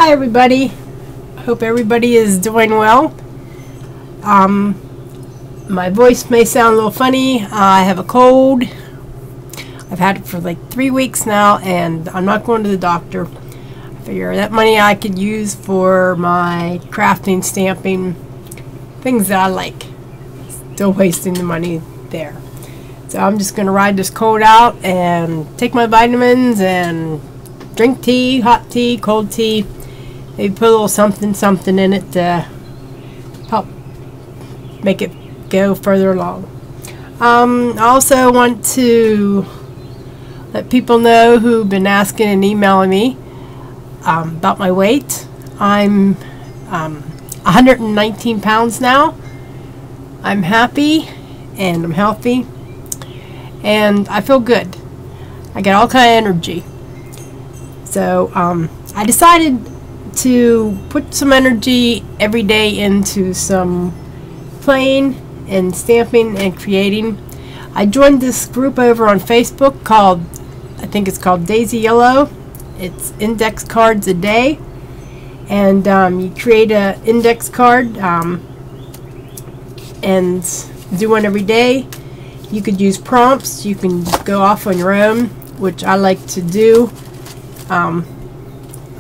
Hi everybody, hope everybody is doing well. My voice may sound a little funny. I have a cold. I've had it for like 3 weeks now and I'm not going to the doctor. I figure that money I could use for my crafting, stamping, things that I like. Still wasting the money there. So I'm just going to ride this cold out and take my vitamins and drink tea, hot tea, cold tea. Maybe put a little something in it to help make it go further along. I also want to let people know who've been asking and emailing me about my weight. I'm 119 pounds now. I'm happy and I'm healthy and I feel good. I got all kind of energy. So I decided to put some energy every day into some playing and stamping and creating. I joined this group over on Facebook called, I think it's called Daisy Yellow. It's index cards a day, and you create an index card and do one every day. You could use prompts. You can go off on your own, which I like to do.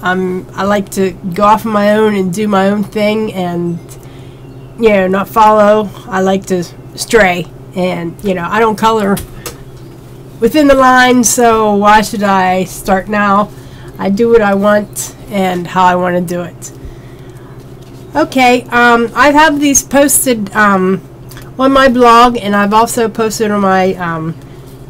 I like to go off on my own and do my own thing and, you know, not follow. I like to stray, and, you know, I don't color within the lines, so why should I start now? I do what I want and how I want to do it. Okay, I have these posted on my blog, and I've also posted on my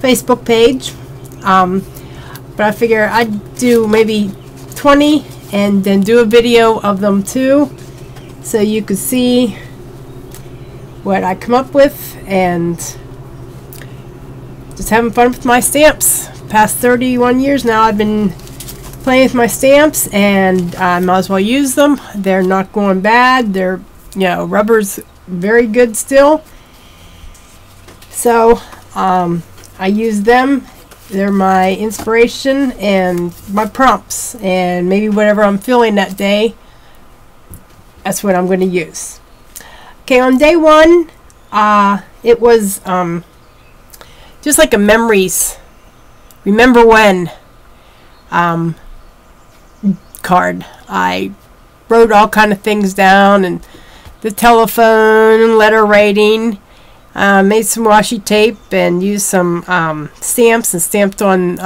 Facebook page, but I figure I'd do maybe 20 and then do a video of them too, so you could see what I come up with and just having fun with my stamps. Past 31 years now I've been playing with my stamps, and I might as well use them. They're not going bad. They're, you know, rubber's very good still, so I use them. They're my inspiration and my prompts, and maybe whatever I'm feeling that day, that's what I'm going to use. Okay, on day one, it was just like a memories, remember when card. I wrote all kind of things down, and the telephone and letter writing. Made some washi tape and used some stamps and stamped on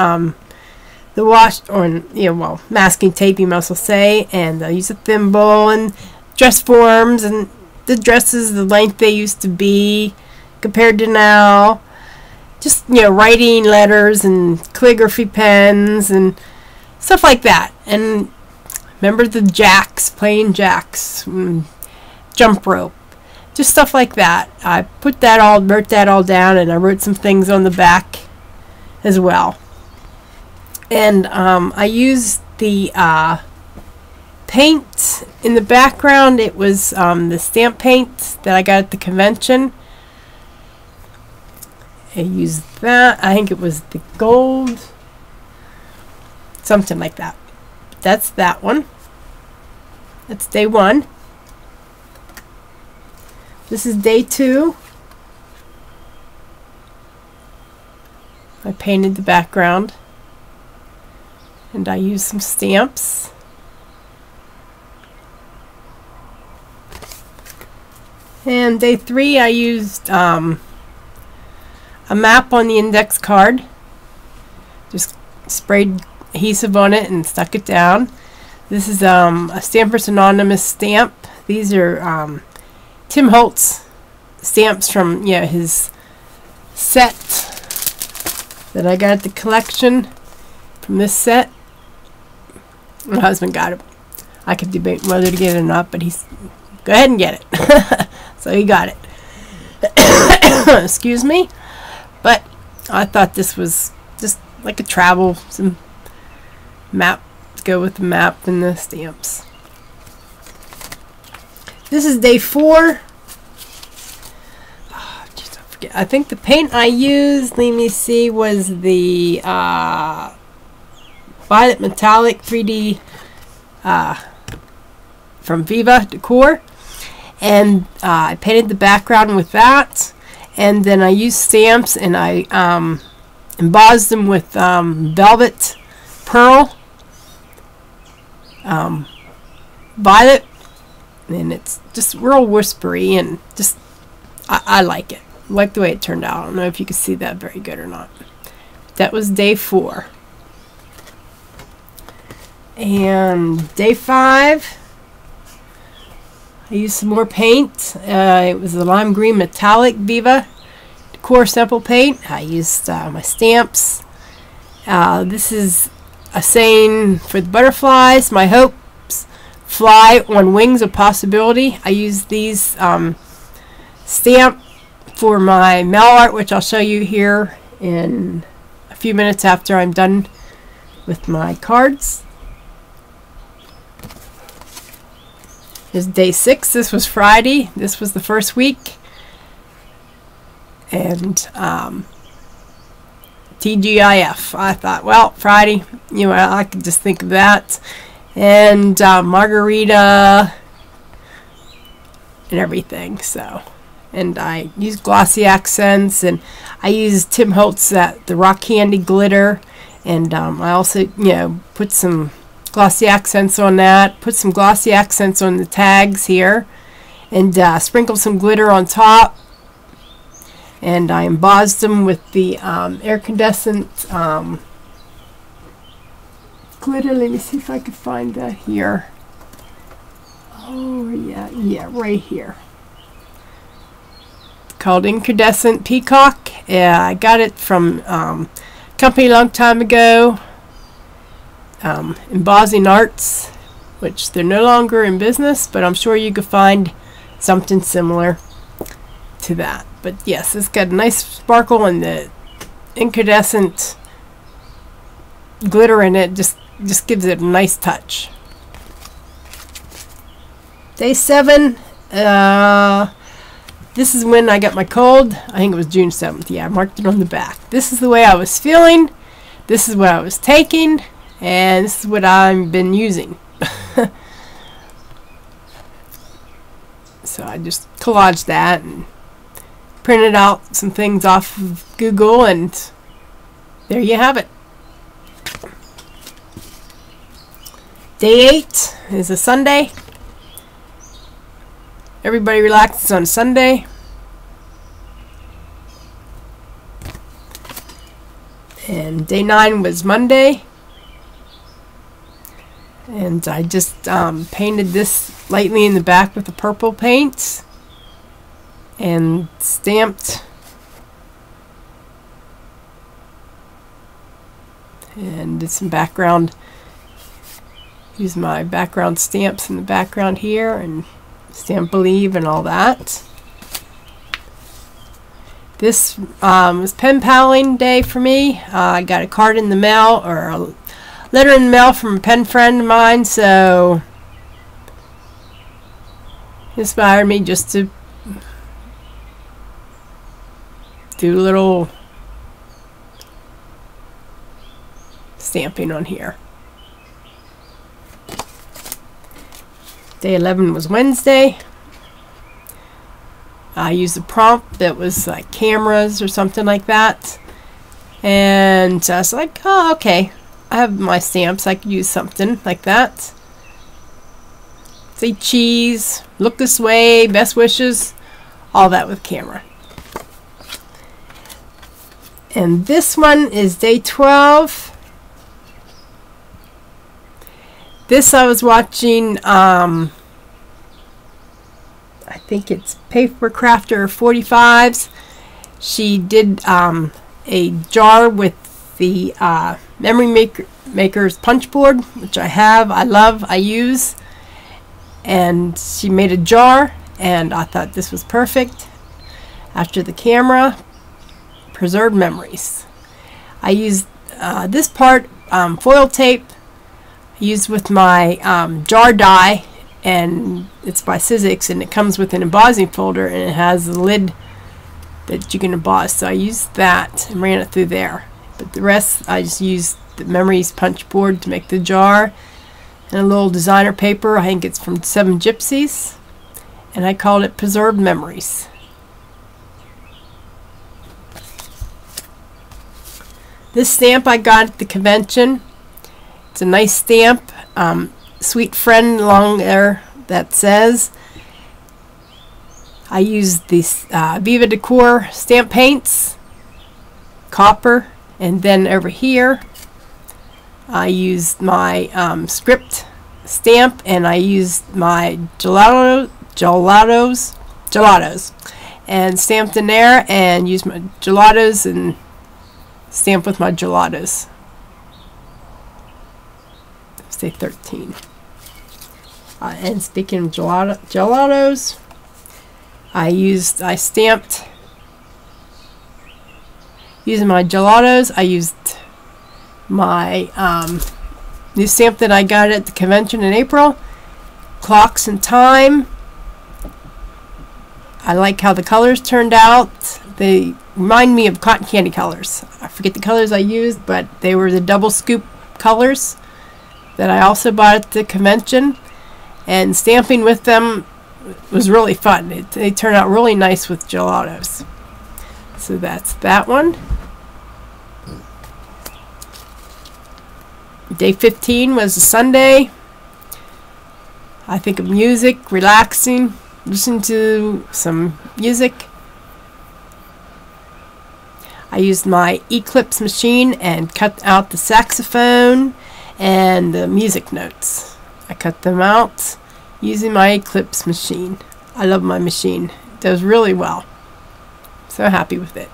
the masking tape, you might as well say, and I used a thimble and dress forms and the dresses, the length they used to be compared to now. Just, you know, writing letters and calligraphy pens and stuff like that. And remember the jacks, playing jacks, jump rope. Just stuff like that. I wrote that all down, and I wrote some things on the back as well. And I used the paint in the background. It was the stamp paint that I got at the convention. I used that. I think it was the gold, something like that. That's that one. That's day one. This is day two. I painted the background and I used some stamps. And day three, I used a map on the index card. Just sprayed adhesive on it and stuck it down. This is a Stampers Anonymous stamp. These are Tim Holtz stamps from, yeah, his set that I got at the collection from this set. My husband got it. I could debate whether to get it or not, but he's go ahead and get it. So he got it. Excuse me. But I thought this was just like a travel, some map to go with the map and the stamps. This is day four. Oh, geez, I forget. I think the paint I used, let me see, was the Violet Metallic 3D from Viva Decor, and I painted the background with that, and then I used stamps and I embossed them with velvet pearl violet, and it's just real whispery, and just I like it. I like the way it turned out. I don't know if you can see that very good or not. That was day 4. And day 5, I used some more paint. It was the lime green metallic Viva Decor sample paint. I used my stamps. This is a saying for the butterflies: my hopes fly on wings of possibility. I used these stamp for my mail art, which I'll show you here in a few minutes after I'm done with my cards. Here's day 6. This was Friday. This was the first week. And TGIF. I thought, well, Friday, you know, I could just think of that. And margarita and everything. So, and I used glossy accents, and I used Tim Holtz the rock candy glitter, and I also, you know, put some glossy accents on that. Put some glossy accents on the tags here, and sprinkled some glitter on top. And I embossed them with the iridescent glitter. Let me see if I can find that here. Oh yeah, right here. It's called Incandescent Peacock. Yeah, I got it from a company a long time ago, Embossing Arts, which they're no longer in business, but I'm sure you could find something similar to that. But yes, it's got a nice sparkle, and the incandescent glitter in it just gives it a nice touch. Day 7, this is when I got my cold. I think it was June 7th. Yeah, I marked it on the back. This is the way I was feeling. This is what I was taking, and this is what I've been using. So I just collaged that and printed out some things off of Google, and there you have it. Day 8 is a Sunday. Everybody relaxes on Sunday. And day 9 was Monday. And I just painted this lightly in the back with the purple paint, and stamped, and did some background. Use my background stamps in the background here, and stamp believe and all that. This was pen paling day for me. I got a card in the mail, or a letter in the mail from a pen friend of mine, so it inspired me just to do a little stamping on here. Day 11 was Wednesday. I used a prompt that was like cameras or something like that, and I was like, oh, okay, I have my stamps, I could use something like that. Say cheese, look this way, best wishes, all that with camera. And this one is day 12. This I was watching, I think it's Paper Crafter 45's. She did a jar with the Memory Maker's punch board, which I have, I love, I use. And she made a jar, and I thought this was perfect. After the camera, preserved memories. I used this part, foil tape, used with my jar die, and it's by Sizzix, and it comes with an embossing folder, and it has a lid that you can emboss. So I used that and ran it through there. But the rest, I just used the Memories punch board to make the jar, and a little designer paper. I think it's from Seven Gypsies, and I called it Preserved Memories. This stamp I got at the convention. It's a nice stamp. Sweet friend along there that says. I used these Viva Decor stamp paints, copper, and then over here I used my script stamp, and I used my gelatos, and stamped in there, and used my gelatos and stamped with my gelatos. Say 13. And speaking of gelatos, I stamped using my gelatos. I used my new stamp that I got at the convention in April, Clocks and Time. I like how the colors turned out. They remind me of cotton candy colors. I forget the colors I used, but they were the double scoop colors that I also bought at the convention, and stamping with them was really fun. They turned out really nice with gelatos. So that's that one. Day 15 was a Sunday. I think of music, relaxing, listening to some music. I used my Eclipse machine and cut out the saxophone and the music notes. I cut them out using my Eclipse machine. I love my machine. It does really well. So happy with it.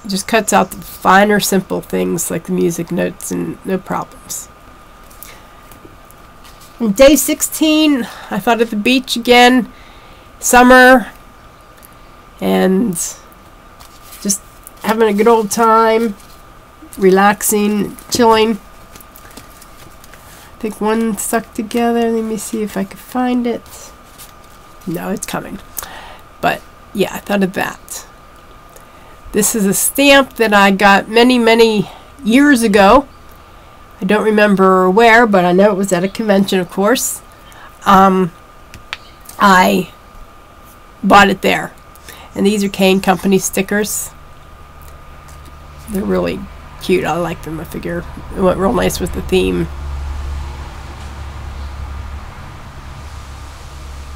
It just cuts out the finer, simple things like the music notes, and no problems. On day 16, I thought at the beach again. Summer. And just having a good old time. Relaxing, chilling. I think one stuck together. Let me see if I can find it. No, it's coming. But yeah, I thought of that. This is a stamp that I got many years ago. I don't remember where, but I know it was at a convention, of course. I bought it there. And these are Kane Company stickers. They're really cute. I like them. I figure it went real nice with the theme.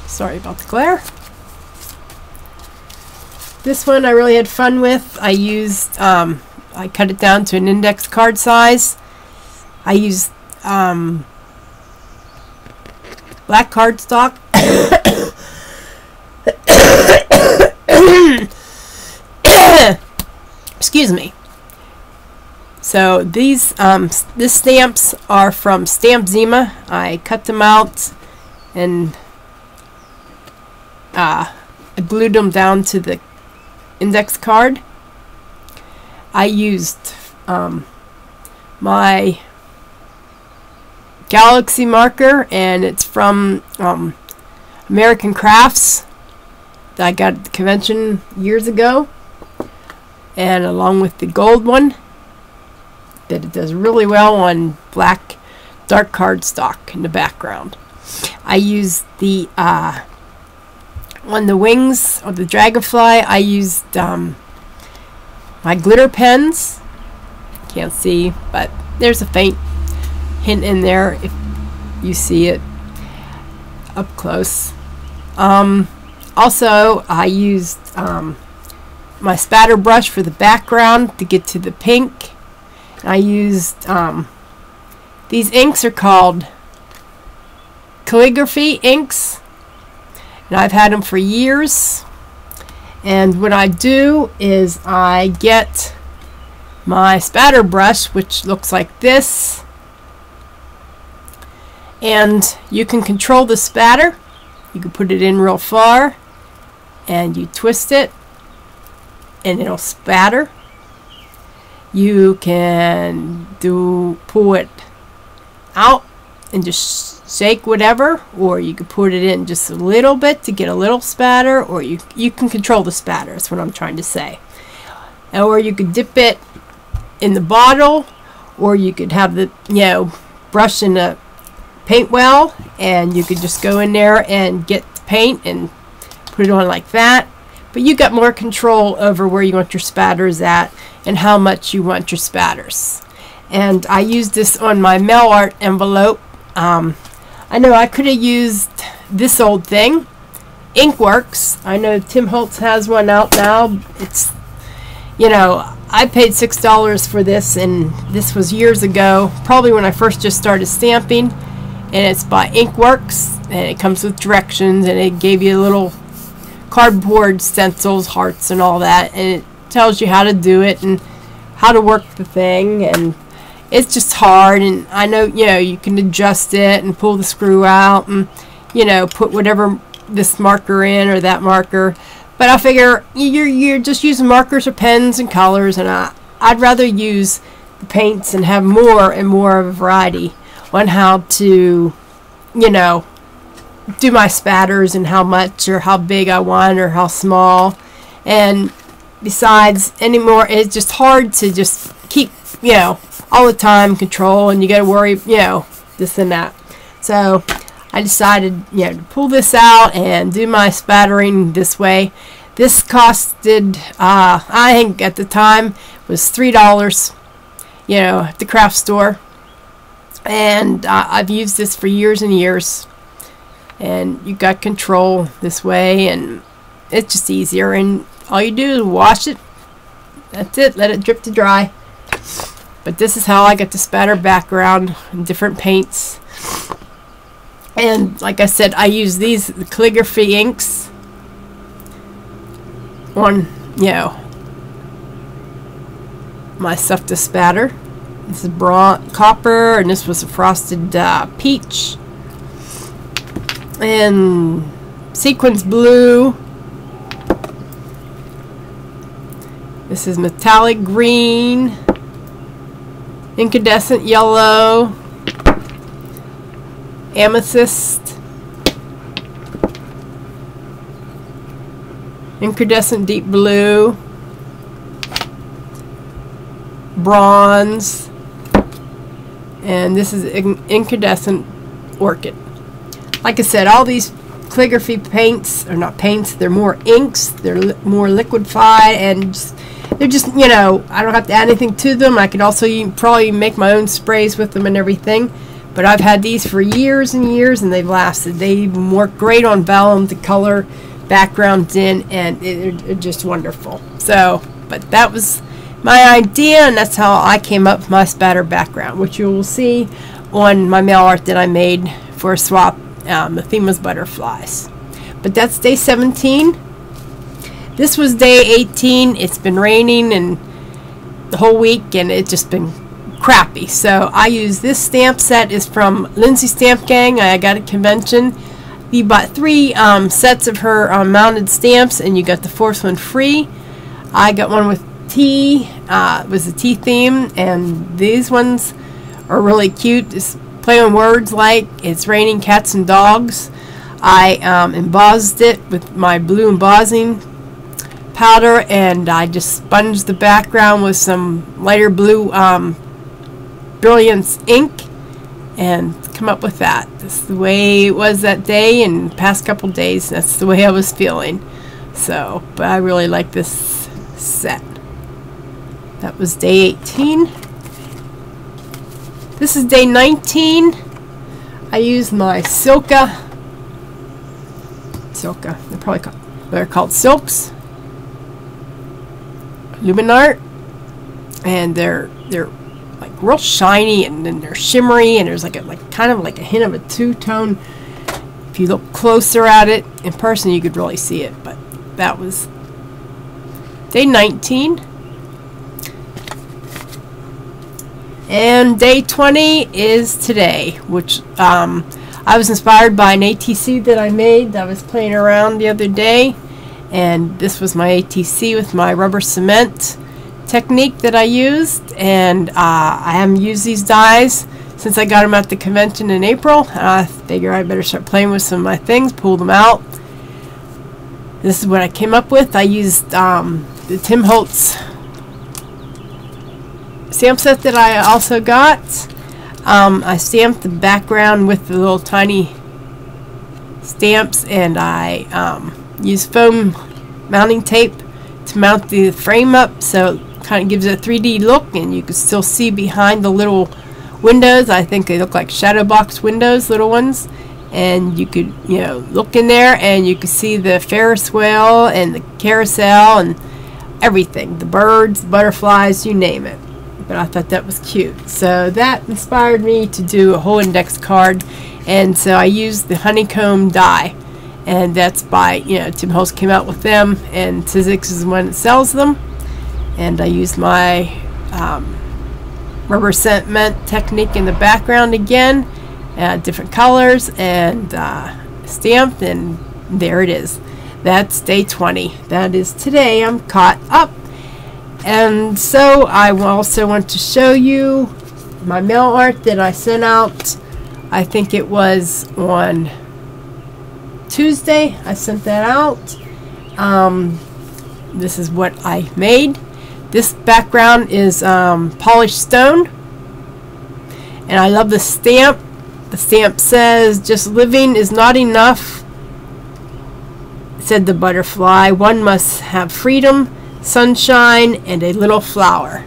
Sorry about the glare. This one I really had fun with. I used, I cut it down to an index card size. I used black cardstock. Excuse me. So these stamps are from Stamp Zima. I cut them out and I glued them down to the index card. I used my Galaxy marker, and it's from American Crafts that I got at the convention years ago, and along with the gold one that it does really well on black dark cardstock in the background. I used the on the wings of the dragonfly, I used my glitter pens. Can't see, but there's a faint hint in there if you see it up close. Also, I used my spatter brush for the background to get to the pink. I used these inks are called calligraphy inks, and I've had them for years. And what I do is I get my spatter brush, which looks like this, and you can control the spatter. You can put it in real far and you twist it and it'll spatter. You can pull it out and just shake whatever, or you can put it in just a little bit to get a little spatter, or you can control the spatter. That's what I'm trying to say. Or you could dip it in the bottle, or you could have the brush in a paint well, and you could just go in there and get the paint and put it on like that. But you got more control over where you want your spatters at and how much you want your spatters. And I used this on my mail art envelope. I know I could have used this old thing, Inkworks. I know Tim Holtz has one out now. It's, you know, I paid $6 for this, and this was years ago, probably when I first just started stamping. And it's by Inkworks, and it comes with directions, and it gave you little cardboard stencils, hearts, and all that, and it tells you how to do it and how to work the thing. And it's just hard, and I know, you know, you can adjust it and pull the screw out and, you know, put whatever, this marker in or that marker. But I figure you're just using markers or pens and colors, and I'd rather use the paints and have more and more of a variety on how to, you know, do my spatters and how much or how big I want or how small. And besides, anymore, it's just hard to just keep, you know, all the time control, and you got to worry, you know, this and that. So I decided, you know, to pull this out and do my spattering this way. This costed, I think at the time, was $3, you know, at the craft store. And I've used this for years and years. And you got control this way, and it's just easier. And all you do is wash it. That's it. Let it drip to dry. But this is how I get the spatter background in different paints. And like I said, I use these calligraphy inks on, you know, my stuff to spatter. This is bronze, copper, and this was a frosted peach. And sequins blue. This is metallic green. Incandescent yellow. Amethyst. Incandescent deep blue. Bronze. And this is incandescent orchid. Like I said, all these calligraphy paints, or not paints, they're more inks, they're more liquefied, and they're just, you know, I don't have to add anything to them. I could also probably make my own sprays with them and everything. But I've had these for years and years, and they've lasted. They even work great on vellum to color backgrounds in, and they're just wonderful. So, but that was my idea, and that's how I came up with my spatter background, which you will see on my mail art that I made for a swap. The theme was butterflies. But that's day 17. This was day 18. It's been raining and the whole week, and it's just been crappy. So I use this stamp set. Is from Lindsay Stamp Gang. I got a convention. You bought 3 sets of her mounted stamps, and you got the 4th one free. I got one with tea. It was a tea theme, and these ones are really cute. It's play on words like it's raining cats and dogs. I embossed it with my blue embossing powder, and I just sponged the background with some lighter blue Brilliance ink, and come up with that. That's the way it was that day, and the past couple days that's the way I was feeling. So, but I really like this set. That was day 18. This is day 19. I used my they're called Silks Luminart, and they're like real shiny, and then they're shimmery, and there's like kind of like a hint of a two-tone. If you look closer at it in person, you could really see it. But that was day 19. And day 20 is today, which I was inspired by an ATC that I made that I was playing around the other day. And this was my ATC with my rubber cement technique that I used. And I haven't used these dies since I got them at the convention in April. I figure I better start playing with some of my things, pull them out. This is what I came up with. I used the Tim Holtz stamp set that I also got. I stamped the background with the little tiny stamps, and I used foam mounting tape to mount the frame up, so it kind of gives it a 3D look, and you can still see behind the little windows. I think they look like shadow box windows, little ones, and you could, you know, look in there and you could see the Ferris wheel and the carousel and everything, the birds, butterflies, you name it. But I thought that was cute, so that inspired me to do a whole index card. And so I used the honeycomb die, and that's by, you know, Tim Holtz came out with them, and Sizzix is the one that sells them. And I used my rubber cement technique in the background again, different colors, and stamped, and there it is. That's day 20. That is today. I'm caught up. And so I also want to show you my mail art that I sent out. I think it was on Tuesday I sent that out. This is what I made. This background is polished stone, and I love the stamp. The stamp says, "Just living is not enough," said the butterfly. "One must have freedom, sunshine, and a little flower."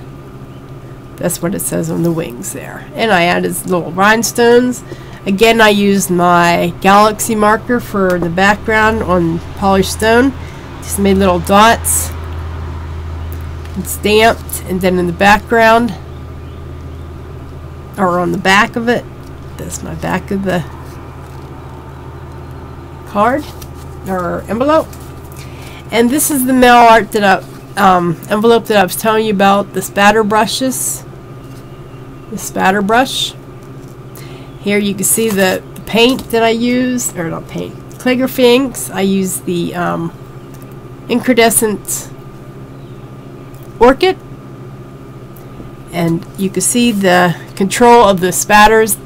That's what it says on the wings there. And I added little rhinestones. Again, I used my galaxy marker for the background on polished stone. Just made little dots and stamped, and then in the background, or on the back of it, that's my back of the card or envelope. And this is the mail art that envelope that I was telling you about, the spatter brushes. The spatter brush. Here you can see the paint that I use, or not paint, calligraphy inks. I use the incandescent orchid, and you can see the control of the spatters,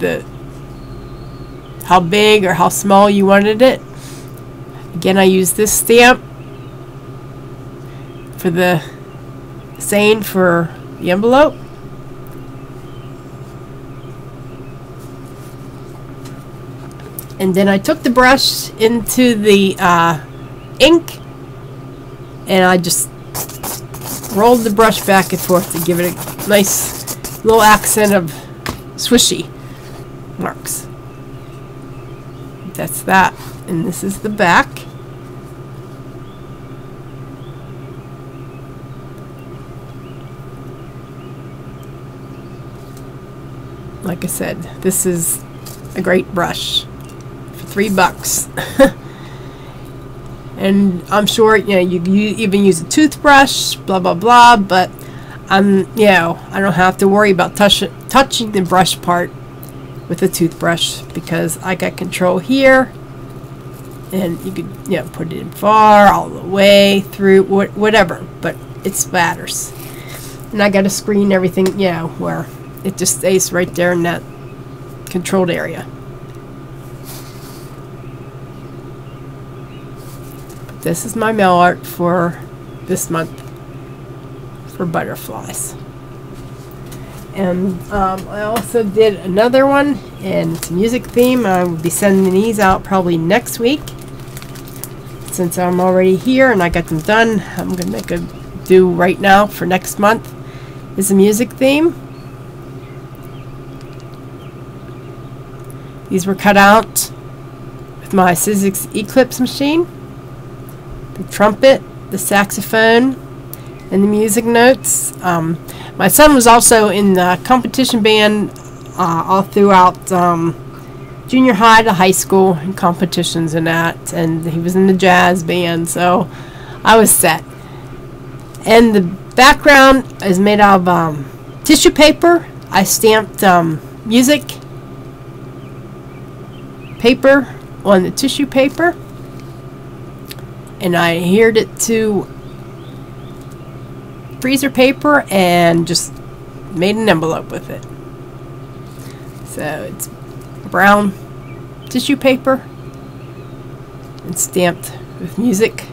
how big or how small you wanted it. Again, I use this stamp for the same for the envelope. And then I took the brush into the ink, and I just rolled the brush back and forth to give it a nice little accent of swishy marks. That's that. And this is the back. Like I said, this is a great brush. $3. And I'm sure, you know, you even use a toothbrush, blah blah blah, but you know, I don't have to worry about touching the brush part with a toothbrush, because I got control here, and you could, you know, put it in far, all the way through, whatever, but it spatters. And I got to screen everything, you know, where it just stays right there in that controlled area. This is my mail art for this month for butterflies. And I also did another one, and it's a music theme. I will be sending these out probably next week. Since I'm already here and I got them done, I'm going to make a do right now for next month. Is a music theme. These were cut out with my Sizzix Eclipse machine. The trumpet, the saxophone, and the music notes. My son was also in the competition band all throughout junior high to high school, and competitions and that, and he was in the jazz band, so I was set. And the background is made out of tissue paper. I stamped music paper on the tissue paper, and I adhered it to freezer paper and just made an envelope with it. So it's brown tissue paper and stamped with music,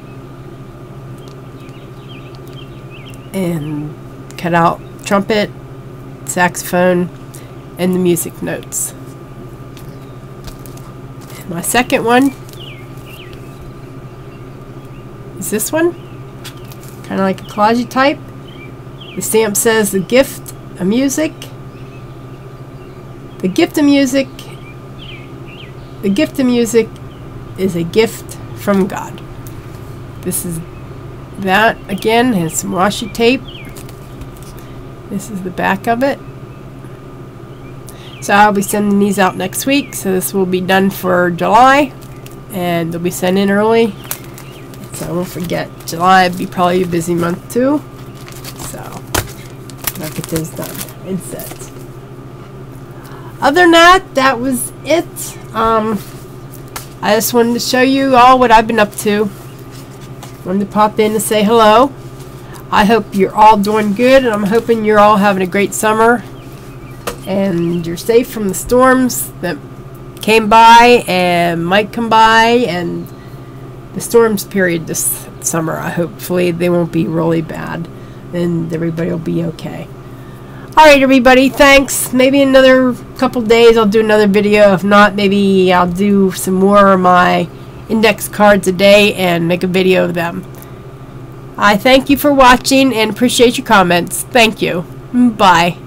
and cut out trumpet, saxophone, and the music notes. And my second one is this one, kind of like a collage type. The stamp says the gift of music. The gift of music. The gift of music is a gift from God. This is that again, has some washi tape. This is the back of it. So I'll be sending these out next week. So this will be done for July, and they'll be sent in early. So I won't forget. July will be probably a busy month too. So I'll get those done in sets. Other than that, that was it. I just wanted to show you all what I've been up to. Wanted to pop in and say hello. I hope you're all doing good, and I'm hoping you're all having a great summer and you're safe from the storms that came by and might come by, and the storms period this summer. Hopefully they won't be really bad and everybody will be okay. Alright everybody, thanks. Maybe another couple days I'll do another video. If not, maybe I'll do some more of my index cards a day and make a video of them. I thank you for watching and appreciate your comments. Thank you. Bye.